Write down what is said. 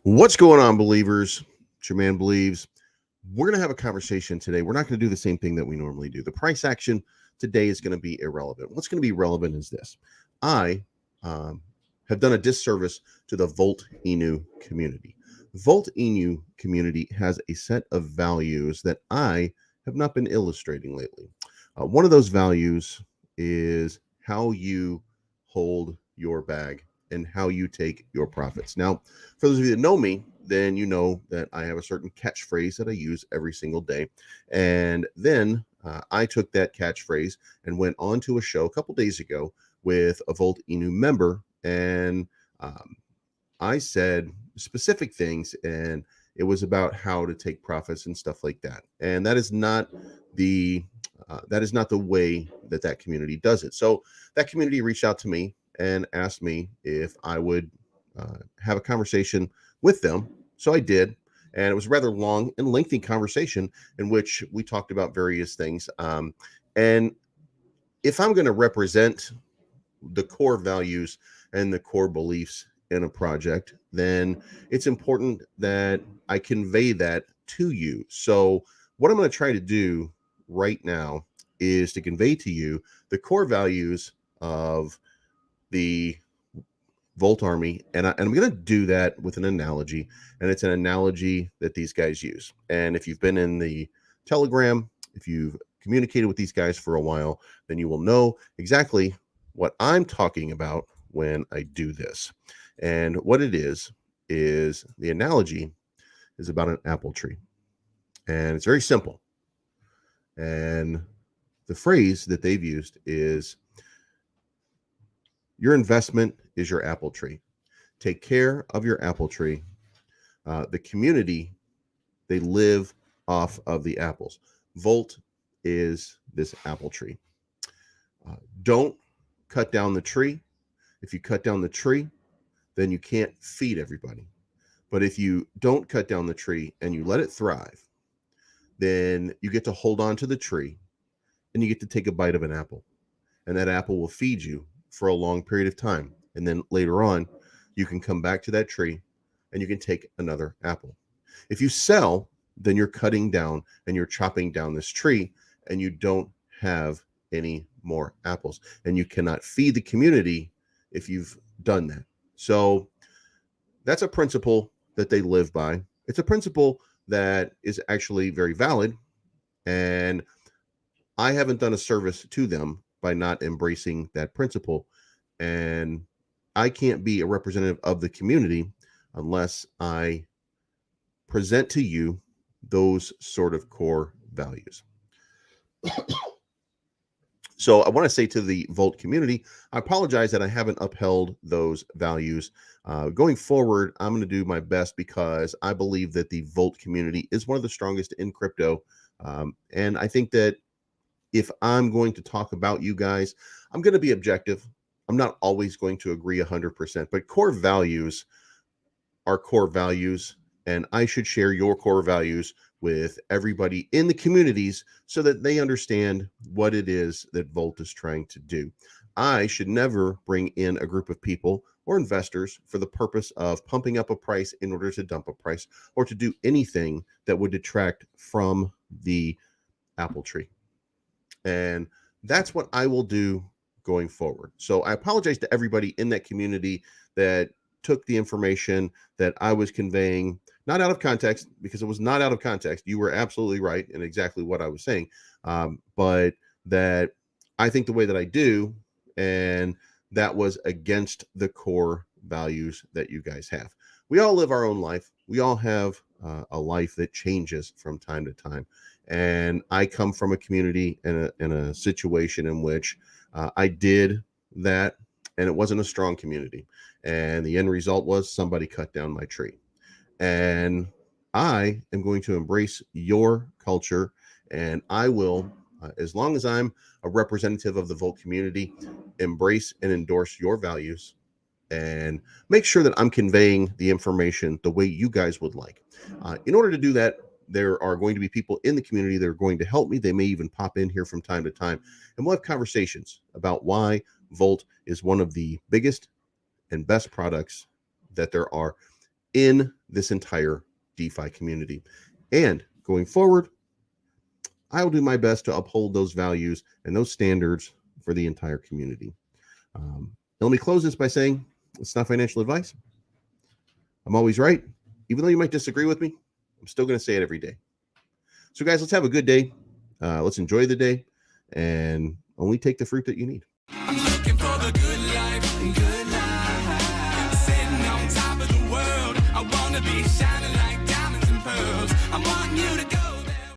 What's going on, believers? It's your man Believes. We're going to have a conversation today. We're not going to do the same thing that we normally do. The price action today is going to be irrelevant. What's going to be relevant is this. I have done a disservice to the Volt Inu community. Volt Inu community has a set of values that I have not been illustrating lately. One of those values is how you hold your bag and how you take your profits. Now, for those of you that know me, then you know that I have a certain catchphrase that I use every single day. And then I took that catchphrase and went on to a show a couple days ago with a Volt Inu member. And I said specific things, and it was about how to take profits and stuff like that. And that is not the way that community does it. So that community reached out to me and asked me if I would have a conversation with them. So I did. And it was a rather long and lengthy conversation in which we talked about various things. And if I'm going to represent the core values and the core beliefs in a project, then it's important that I convey that to you. So, what I'm going to try to do right now is to convey to you the core values of the Volt Army, and I'm going to do that with an analogy, and it's an analogy that these guys use. And if you've been in the Telegram, if you've communicated with these guys for a while, then you will know exactly what I'm talking about when I do this. And what it is the analogy is about an apple tree, and it's very simple. And the phrase that they've used is, your investment is your apple tree. Take care of your apple tree. The community, they live off of the apples. Volt is this apple tree. Don't cut down the tree. If you cut down the tree, then you can't feed everybody. But if you don't cut down the tree and you let it thrive, then you get to hold on to the tree and you get to take a bite of an apple. And that apple will feed you for a long period of time. And then later on, you can come back to that tree and you can take another apple. If you sell, then you're cutting down and you're chopping down this tree, and you don't have any more apples. And you cannot feed the community if you've done that. So that's a principle that they live by. It's a principle that is actually very valid. And I haven't done a service to them by not embracing that principle. And I can't be a representative of the community unless I present to you those sort of core values. So I want to say to the Volt community, I apologize that I haven't upheld those values. Going forward, I'm going to do my best because I believe that the Volt community is one of the strongest in crypto. And I think that if I'm going to talk about you guys, I'm going to be objective. I'm not always going to agree 100%, but core values are core values. And I should share your core values with everybody in the communities so that they understand what it is that Volt is trying to do. I should never bring in a group of people or investors for the purpose of pumping up a price in order to dump a price, or to do anything that would detract from the apple tree. And that's what I will do going forward. So I apologize to everybody in that community that took the information that I was conveying not out of context, because it was not out of context. You were absolutely right in exactly what I was saying. But that I think the way that I do, and that was against the core values that you guys have. We all live our own life. We all have a life that changes from time to time. And I come from a community in a situation in which I did that, and it wasn't a strong community. And the end result was somebody cut down my tree. And I am going to embrace your culture, and I will, as long as I'm a representative of the Volt community, embrace and endorse your values and make sure that I'm conveying the information the way you guys would like. In order to do that, there are going to be people in the community that are going to help me. They may even pop in here from time to time, and we'll have conversations about why Volt is one of the biggest and best products that there are in this entire DeFi community. And going forward, I will do my best to uphold those values and those standards for the entire community. Let me close this by saying it's not financial advice. I'm always right. Even though you might disagree with me, I'm still going to say it every day. So guys, let's have a good day. Let's enjoy the day and only take the fruit that you need. I'm looking for the good life, sitting on top of the world. I want to be shining like diamonds and pearls. I want you to go.